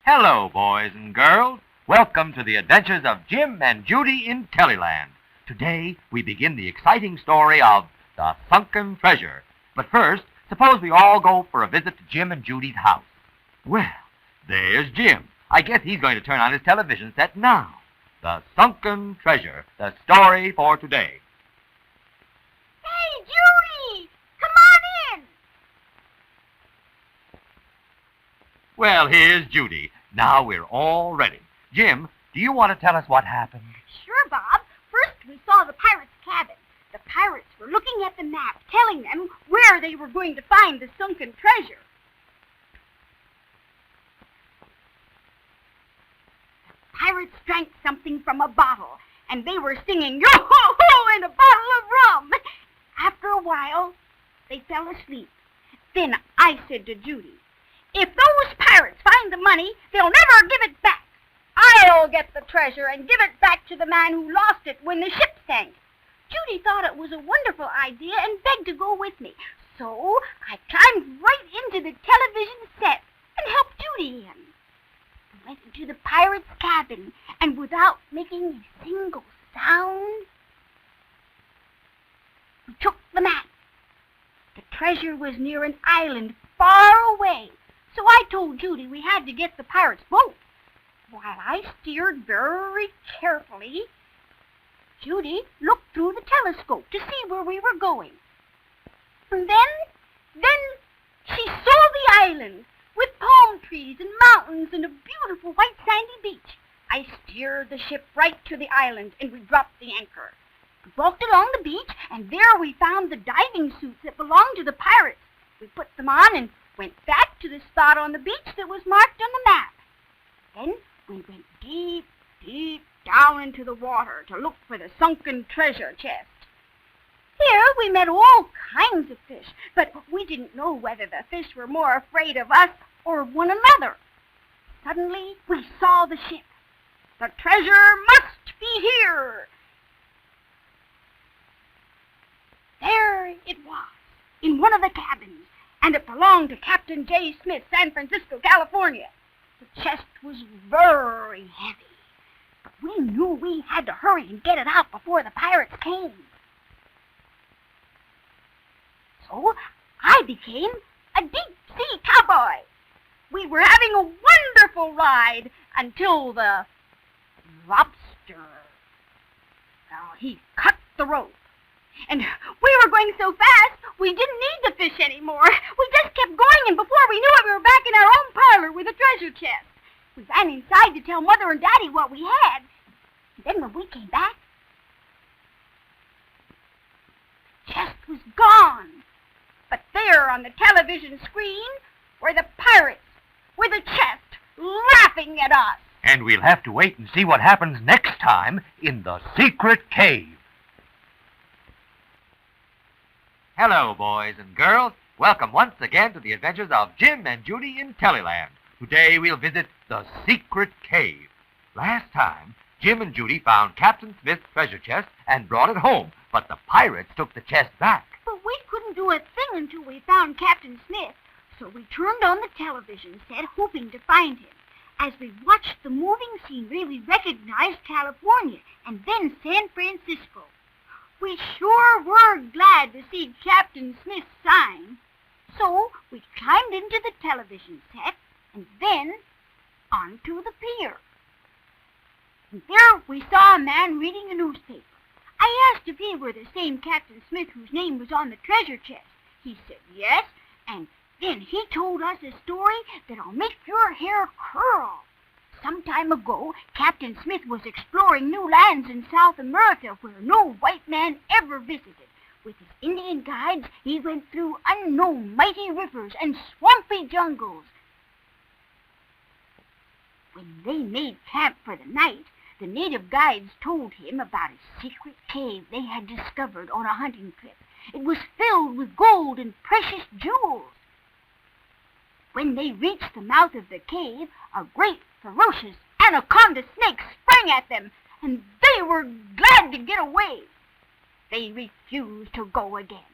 Hello, boys and girls. Welcome to the adventures of Jim and Judy in Teleland. Today, we begin the exciting story of the Sunken Treasure. But first, suppose we all go for a visit to Jim and Judy's house. Well, there's Jim. I guess he's going to turn on his television set now. The Sunken Treasure, the story for today. Hey, Judy! Come on in! Well, here's Judy. Now we're all ready. Jim, do you want to tell us what happened? Sure, Bob. First, we saw the pirates' cabin. The pirates were looking at the map, telling them where they were going to find the sunken treasure. The pirates drank something from a bottle, and they were singing, "Yo-ho-ho!" in a bottle of rum. After a while, they fell asleep. Then I said to Judy, "If those pirates find the money, they'll never give it back. I'll get the treasure and give it back to the man who lost it when the ship sank." Judy thought it was a wonderful idea and begged to go with me. So I climbed right into the television set and helped Judy in. We went into the pirates' cabin, and without making a single sound, we took the map. The treasure was near an island far away, so I told Judy we had to get the pirates' boat. While I steered very carefully, Judy looked through the telescope to see where we were going. And then she saw the island with palm trees and mountains and a beautiful white sandy beach. I steered the ship right to the island, and we dropped the anchor. We walked along the beach, and there we found the diving suits that belonged to the pirates. We put them on and went back to the spot on the beach that was marked on the map. Then we went deep, deep down into the water to look for the sunken treasure chest. Here we met all kinds of fish, but we didn't know whether the fish were more afraid of us or of one another. Suddenly we saw the ship. "The treasure must be here." There it was, in one of the cabins, and it belonged to Captain J. Smith, San Francisco, California. The chest was very heavy, but we knew we had to hurry and get it out before the pirates came. So I became a deep-sea cowboy. We were having a wonderful ride until the lobster, he cut the rope. And we were going so fast, we didn't need the fish anymore. We just kept going, and before we knew it, we were back in our own parlor with a treasure chest. We ran inside to tell Mother and Daddy what we had. And then when we came back, the chest was gone. But there on the television screen were the pirates with a chest laughing at us. And we'll have to wait and see what happens next time in the secret cave. Hello, boys and girls. Welcome once again to the adventures of Jim and Judy in Teleland. Today we'll visit the secret cave. Last time, Jim and Judy found Captain Smith's treasure chest and brought it home, but the pirates took the chest back. But we couldn't do a thing until we found Captain Smith, so we turned on the television set, hoping to find him. As we watched the moving scenery, we recognized California and then San Francisco. We sure were glad to see Captain Smith's sign. So we climbed into the television set and then onto the pier. And there we saw a man reading a newspaper. I asked if he were the same Captain Smith whose name was on the treasure chest. He said yes, and then he told us a story that'll make your hair curl. Some time ago, Captain Smith was exploring new lands in South America where no white man ever visited. With his Indian guides, he went through unknown mighty rivers and swampy jungles. When they made camp for the night, the native guides told him about a secret cave they had discovered on a hunting trip. It was filled with gold and precious jewels. When they reached the mouth of the cave, a great ferocious anaconda snake sprang at them, and they were glad to get away. They refused to go again.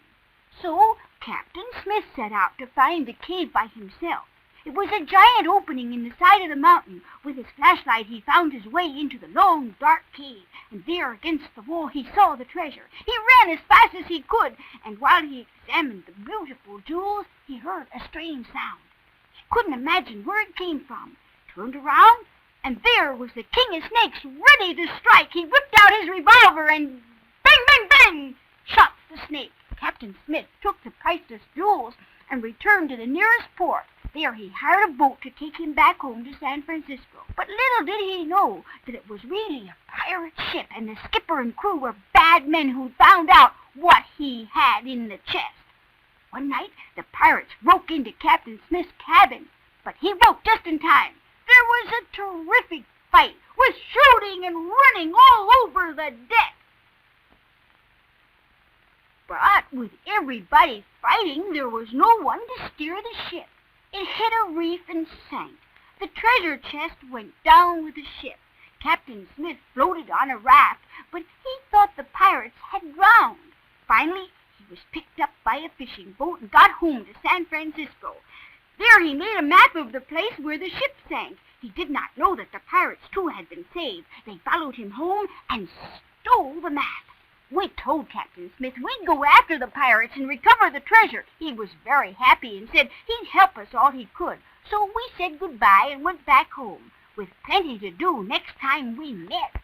So Captain Smith set out to find the cave by himself. It was a giant opening in the side of the mountain. With his flashlight, he found his way into the long, dark cave, and there against the wall he saw the treasure. He ran as fast as he could, and while he examined the beautiful jewels, he heard a strange sound. He couldn't imagine where it came from. He turned around, and there was the King of Snakes ready to strike. He whipped out his revolver and bang, bang, bang, shot the snake. Captain Smith took the priceless jewels and returned to the nearest port. There he hired a boat to take him back home to San Francisco. But little did he know that it was really a pirate ship, and the skipper and crew were bad men who found out what he had in the chest. One night, the pirates broke into Captain Smith's cabin, but he broke just in time. There was a terrific fight, with shooting and running all over the deck. But with everybody fighting, there was no one to steer the ship. It hit a reef and sank. The treasure chest went down with the ship. Captain Smith floated on a raft, but he thought the pirates had drowned. Finally, he was picked up by a fishing boat and got home to San Francisco. There he made a map of the place where the ship sank. He did not know that the pirates, too, had been saved. They followed him home and stole the map. We told Captain Smith we'd go after the pirates and recover the treasure. He was very happy and said he'd help us all he could. So we said goodbye and went back home, with plenty to do next time we met.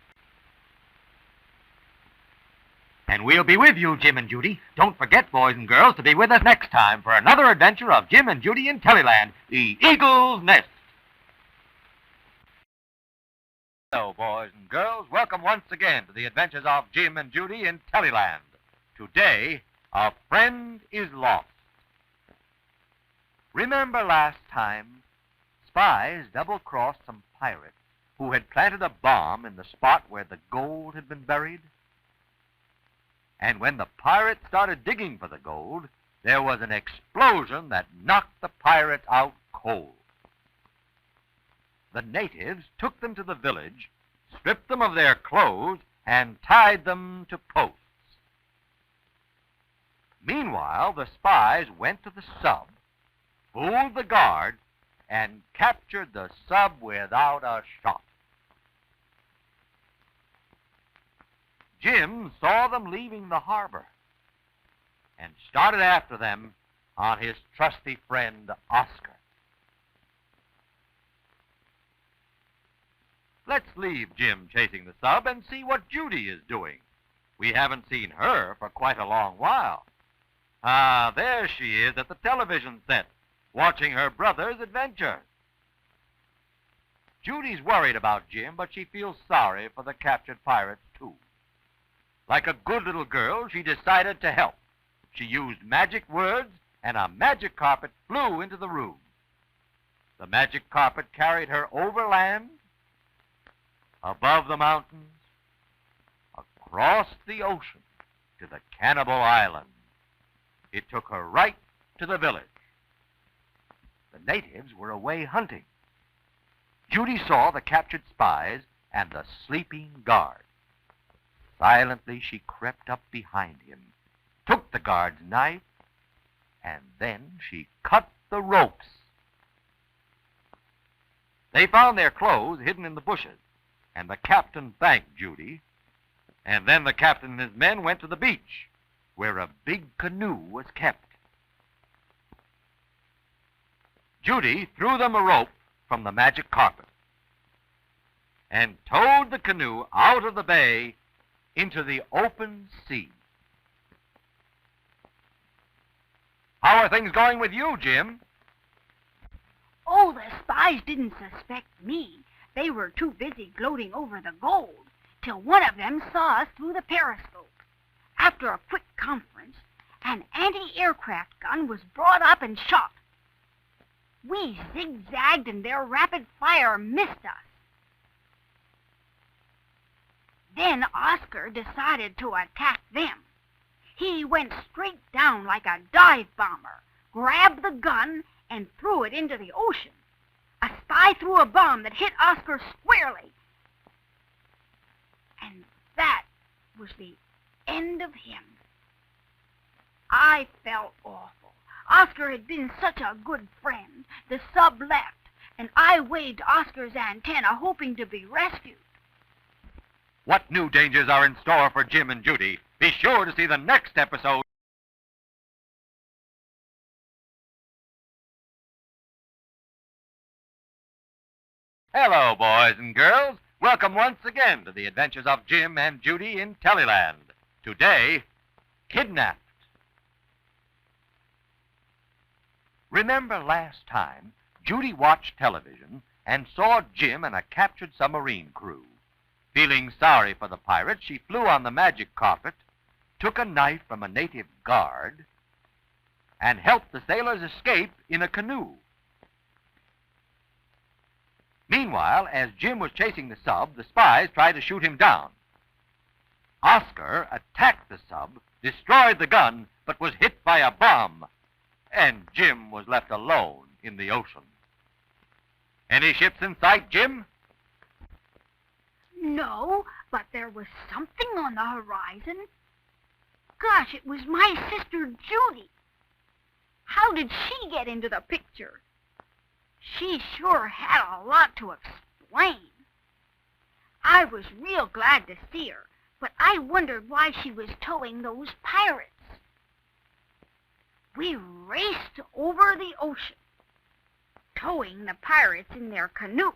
And we'll be with you, Jim and Judy. Don't forget, boys and girls, to be with us next time for another adventure of Jim and Judy in Teleland, the Eagle's Nest. Hello, boys and girls. Welcome once again to the adventures of Jim and Judy in Teleland. Today, a friend is lost. Remember last time, spies double-crossed some pirates who had planted a bomb in the spot where the gold had been buried? And when the pirates started digging for the gold, there was an explosion that knocked the pirates out cold. The natives took them to the village, stripped them of their clothes, and tied them to posts. Meanwhile, the spies went to the sub, fooled the guard, and captured the sub without a shot. Jim saw them leaving the harbor and started after them on his trusty friend Oscar. Let's leave Jim chasing the sub and see what Judy is doing. We haven't seen her for quite a long while. Ah, there she is at the television set, watching her brother's adventure. Judy's worried about Jim, but she feels sorry for the captured pirates, too. Like a good little girl, she decided to help. She used magic words, and a magic carpet flew into the room. The magic carpet carried her over land, above the mountains, across the ocean, to the Cannibal Island. It took her right to the village. The natives were away hunting. Judy saw the captured spies and the sleeping guard. Silently, she crept up behind him, took the guard's knife, and then she cut the ropes. They found their clothes hidden in the bushes, and the captain thanked Judy, and then the captain and his men went to the beach, where a big canoe was kept. Judy threw them a rope from the magic carpet and towed the canoe out of the bay into the open sea. How are things going with you, Jim? Oh, the spies didn't suspect me. They were too busy gloating over the gold, till one of them saw us through the periscope. After a quick conference, an anti-aircraft gun was brought up and shot. We zigzagged and their rapid fire missed us. Then Oscar decided to attack them. He went straight down like a dive bomber, grabbed the gun, and threw it into the ocean. A spy threw a bomb that hit Oscar squarely. And that was the end of him. I felt awful. Oscar had been such a good friend. The sub left, and I waved Oscar's antenna, hoping to be rescued. What new dangers are in store for Jim and Judy? Be sure to see the next episode. Hello, boys and girls. Welcome once again to the adventures of Jim and Judy in Teleland. Today, Kidnapped. Remember last time, Judy watched television and saw Jim and a captured submarine crew. Feeling sorry for the pirates, she flew on the magic carpet, took a knife from a native guard, and helped the sailors escape in a canoe. Meanwhile, as Jim was chasing the sub, the spies tried to shoot him down. Oscar attacked the sub, destroyed the gun, but was hit by a bomb, and Jim was left alone in the ocean. Any ships in sight, Jim? No, but there was something on the horizon. Gosh, it was my sister Judy. How did she get into the picture? She sure had a lot to explain. I was real glad to see her, but I wondered why she was towing those pirates. We raced over the ocean, towing the pirates in their canoe.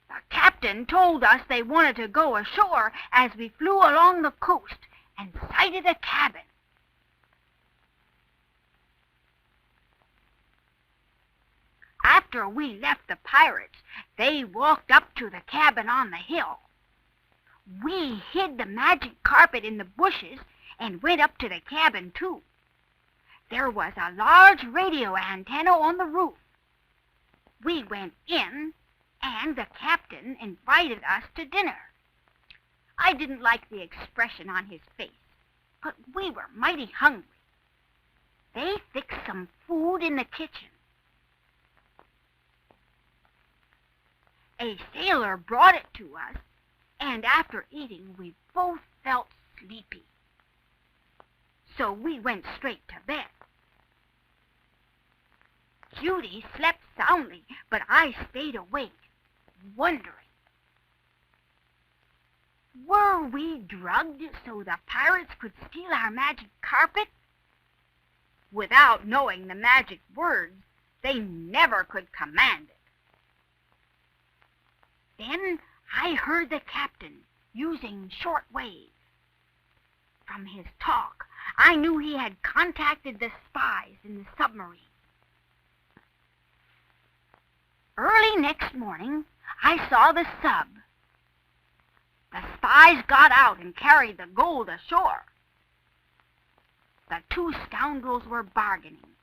The captain told us they wanted to go ashore as we flew along the coast and sighted a cabin. After we left the pirates, they walked up to the cabin on the hill. We hid the magic carpet in the bushes and went up to the cabin, too. There was a large radio antenna on the roof. We went in, and the captain invited us to dinner. I didn't like the expression on his face, but we were mighty hungry. They fixed some food in the kitchen. A sailor brought it to us, and after eating, we both felt sleepy. So we went straight to bed. Judy slept soundly, but I stayed awake, wondering. Were we drugged so the pirates could steal our magic carpet? Without knowing the magic words, they never could command it. Then I heard the captain using short wave. From his talk, I knew he had contacted the spies in the submarine. Early next morning, I saw the sub. The spies got out and carried the gold ashore. The two scoundrels were bargaining.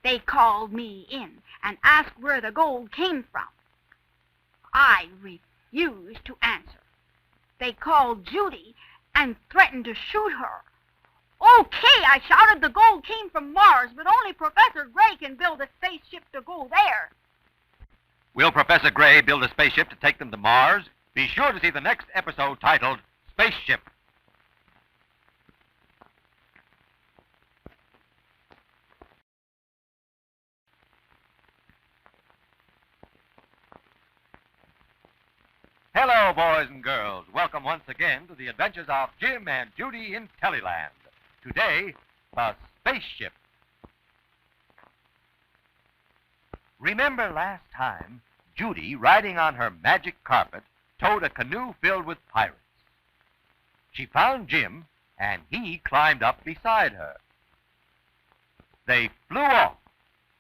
They called me in and asked where the gold came from. I refused to answer. They called Judy and threatened to shoot her. Okay, I shouted, the gold came from Mars, but only Professor Gray can build a spaceship to go there. Will Professor Gray build a spaceship to take them to Mars? Be sure to see the next episode titled Spaceship. Hello, boys and girls. Welcome once again to the adventures of Jim and Judy in Teleland. Today, the Spaceship. Remember last time, Judy, riding on her magic carpet, towed a canoe filled with pirates. She found Jim, and he climbed up beside her. They flew off.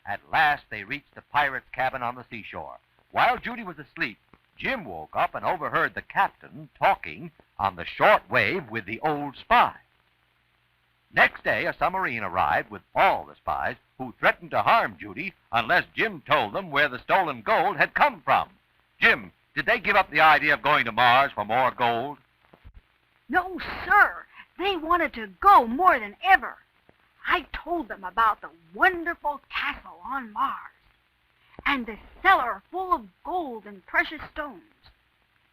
At last, they reached the pirate's cabin on the seashore. While Judy was asleep, Jim woke up and overheard the captain talking on the short wave with the old spy. Next day, a submarine arrived with all the spies who threatened to harm Judy unless Jim told them where the stolen gold had come from. Jim, did they give up the idea of going to Mars for more gold? No, sir. They wanted to go more than ever. I told them about the wonderful castle on Mars and the cellar full of gold and precious stones.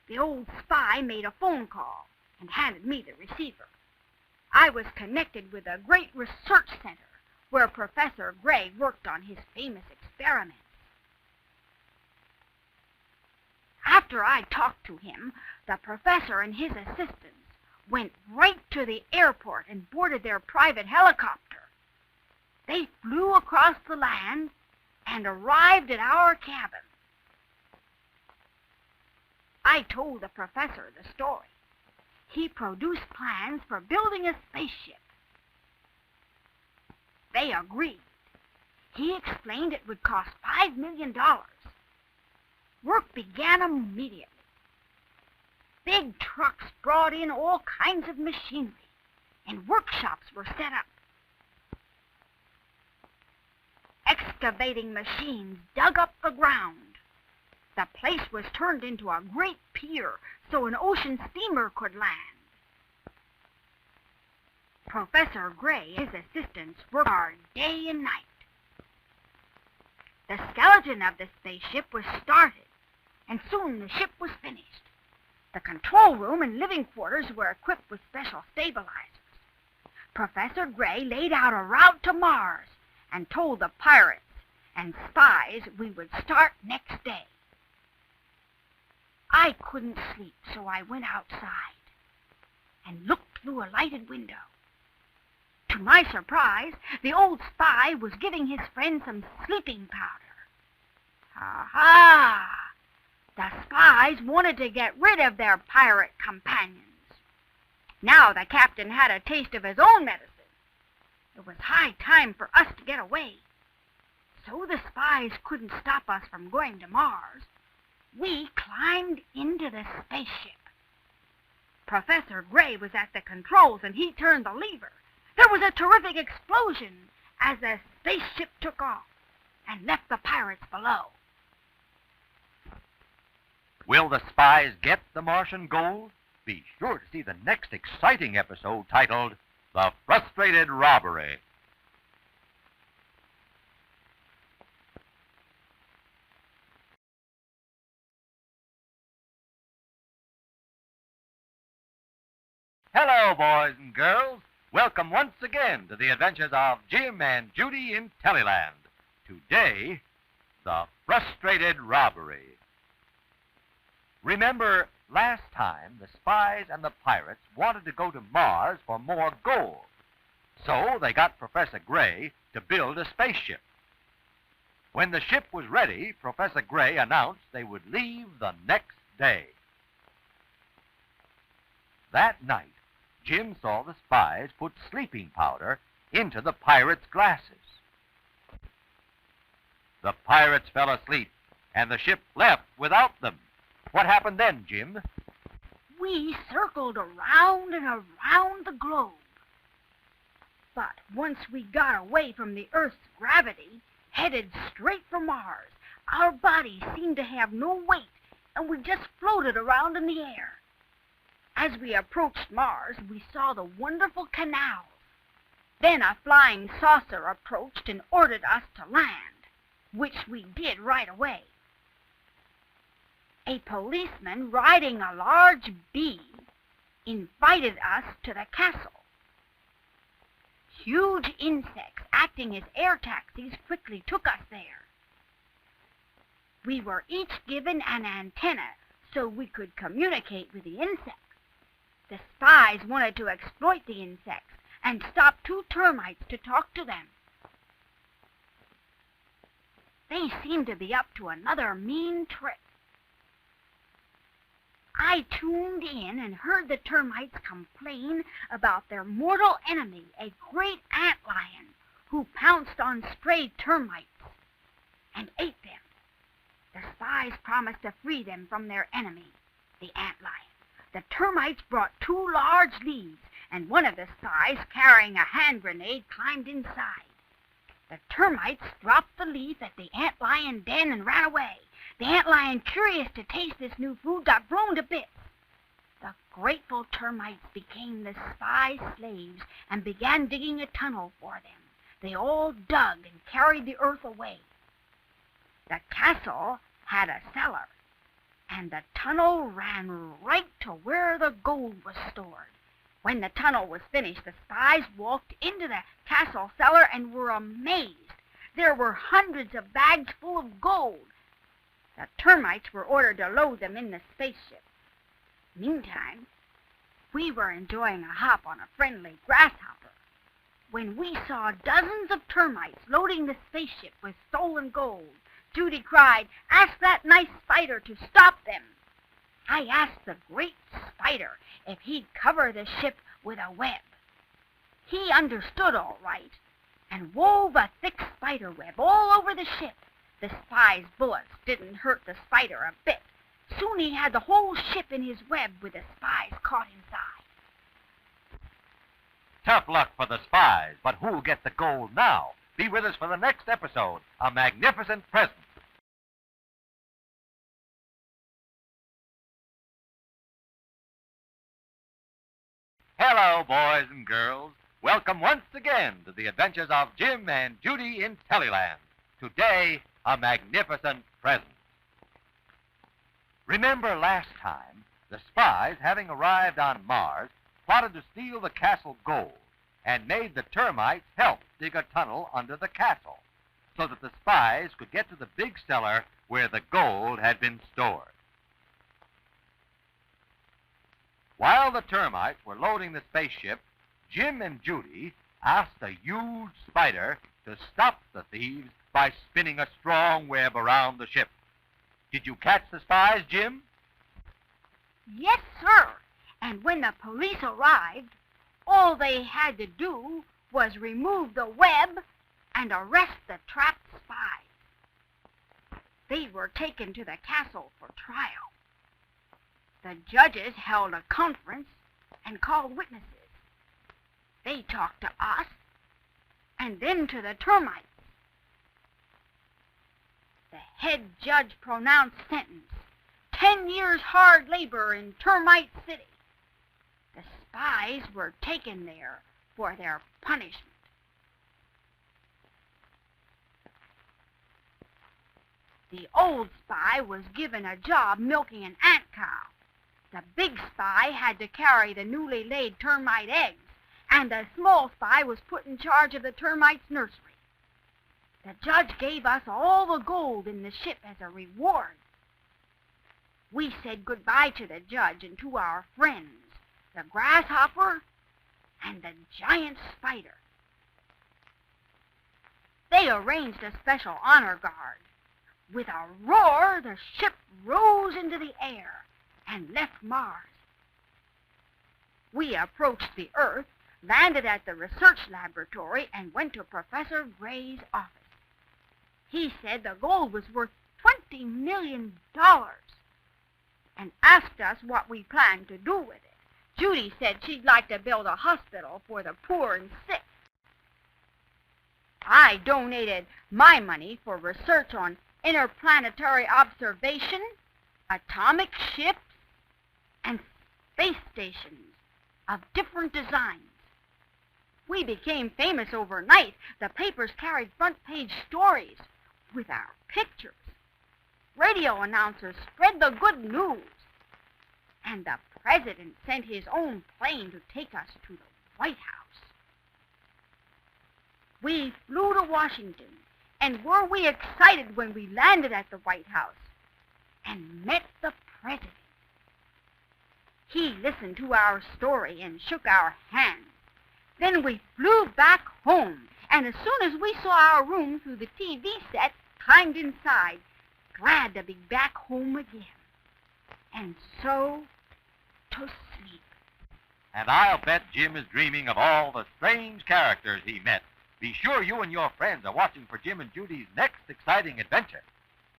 The old spy made a phone call and handed me the receiver. I was connected with a great research center where Professor Gray worked on his famous experiments. After I talked to him, the professor and his assistants went right to the airport and boarded their private helicopter. They flew across the land and arrived at our cabin. I told the professor the story. He produced plans for building a spaceship. They agreed. He explained it would cost $5 million. Work began immediately. Big trucks brought in all kinds of machinery, and workshops were set up. Excavating machines dug up the ground. The place was turned into a great pier so an ocean steamer could land. Professor Gray and his assistants worked hard day and night. The skeleton of the spaceship was started, and soon the ship was finished. The control room and living quarters were equipped with special stabilizers. Professor Gray laid out a route to Mars and told the pirates and spies we would start next day. I couldn't sleep, so I went outside and looked through a lighted window. To my surprise, the old spy was giving his friend some sleeping powder. Aha! The spies wanted to get rid of their pirate companions. Now the captain had a taste of his own medicine. It was high time for us to get away. So the spies couldn't stop us from going to Mars. We climbed into the spaceship. Professor Gray was at the controls and he turned the lever. There was a terrific explosion as the spaceship took off and left the pirates below. Will the spies get the Martian gold? Be sure to see the next exciting episode titled The Frustrated Robbery. Hello, boys and girls. Welcome once again to the adventures of Jim and Judy in Teleland. Today, The Frustrated Robbery. Remember, last time the spies and the pirates wanted to go to Mars for more gold. So they got Professor Gray to build a spaceship. When the ship was ready, Professor Gray announced they would leave the next day. That night, Jim saw the spies put sleeping powder into the pirates' glasses. The pirates fell asleep, and the ship left without them. What happened then, Jim? We circled around and around the globe. But once we got away from the Earth's gravity, headed straight for Mars, our bodies seemed to have no weight, and we just floated around in the air. As we approached Mars, we saw the wonderful canals. Then a flying saucer approached and ordered us to land, which we did right away. A policeman riding a large bee invited us to the castle. Huge insects acting as air taxis quickly took us there. We were each given an antenna so we could communicate with the insects. The spies wanted to exploit the insects and stop two termites to talk to them. They seemed to be up to another mean trick. I tuned in and heard the termites complain about their mortal enemy, a great antlion, who pounced on stray termites and ate them. The spies promised to free them from their enemy, the antlion. The termites brought two large leaves, and one of the spies, carrying a hand grenade, climbed inside. The termites dropped the leaf at the antlion den and ran away. The antlion, curious to taste this new food, got blown to bits. The grateful termites became the spies' slaves and began digging a tunnel for them. They all dug and carried the earth away. The castle had a cellar, and the tunnel ran right to where the gold was stored. When the tunnel was finished, the spies walked into the castle cellar and were amazed. There were hundreds of bags full of gold. The termites were ordered to load them in the spaceship. Meantime, we were enjoying a hop on a friendly grasshopper when we saw dozens of termites loading the spaceship with stolen gold. Judy cried, "Ask that nice spider to stop them." I asked the great spider if he'd cover the ship with a web. He understood all right and wove a thick spider web all over the ship. The spy's bullets didn't hurt the spider a bit. Soon he had the whole ship in his web with the spies caught inside. Tough luck for the spies, but who'll get the gold now? Be with us for the next episode, A Magnificent Present. Hello, boys and girls. Welcome once again to the adventures of Jim and Judy in Teleland. Today, A Magnificent Present. Remember last time, the spies, having arrived on Mars, plotted to steal the castle gold and made the termites help dig a tunnel under the castle so that the spies could get to the big cellar where the gold had been stored. While the termites were loading the spaceship, Jim and Judy asked a huge spider to stop the thieves by spinning a strong web around the ship. Did you catch the spies, Jim? Yes, sir. And when the police arrived, all they had to do was remove the web and arrest the trapped spies. They were taken to the castle for trial. The judges held a conference and called witnesses. They talked to us and then to the termites. The head judge pronounced sentence, 10 years hard labor in Termite City. The spies were taken there for their punishment. The old spy was given a job milking an ant cow. The big spy had to carry the newly laid termite eggs, and the small spy was put in charge of the termites' nursery. The judge gave us all the gold in the ship as a reward. We said goodbye to the judge and to our friends, the grasshopper and the giant spider. They arranged a special honor guard. With a roar, the ship rose into the air and left Mars. We approached the Earth, landed at the research laboratory, and went to Professor Gray's office. He said the gold was worth $20 million and asked us what we planned to do with it. Judy said she'd like to build a hospital for the poor and sick. I donated my money for research on interplanetary observation, atomic ships, and space stations of different designs. We became famous overnight. The papers carried front-page stories with our pictures. Radio announcers spread the good news. And the president sent his own plane to take us to the White House. We flew to Washington, and were we excited when we landed at the White House and met the president. He listened to our story and shook our hands. Then we flew back home, and as soon as we saw our room through the TV set, climbed inside, glad to be back home again. And so, to sleep. And I'll bet Jim is dreaming of all the strange characters he met. Be sure you and your friends are watching for Jim and Judy's next exciting adventure.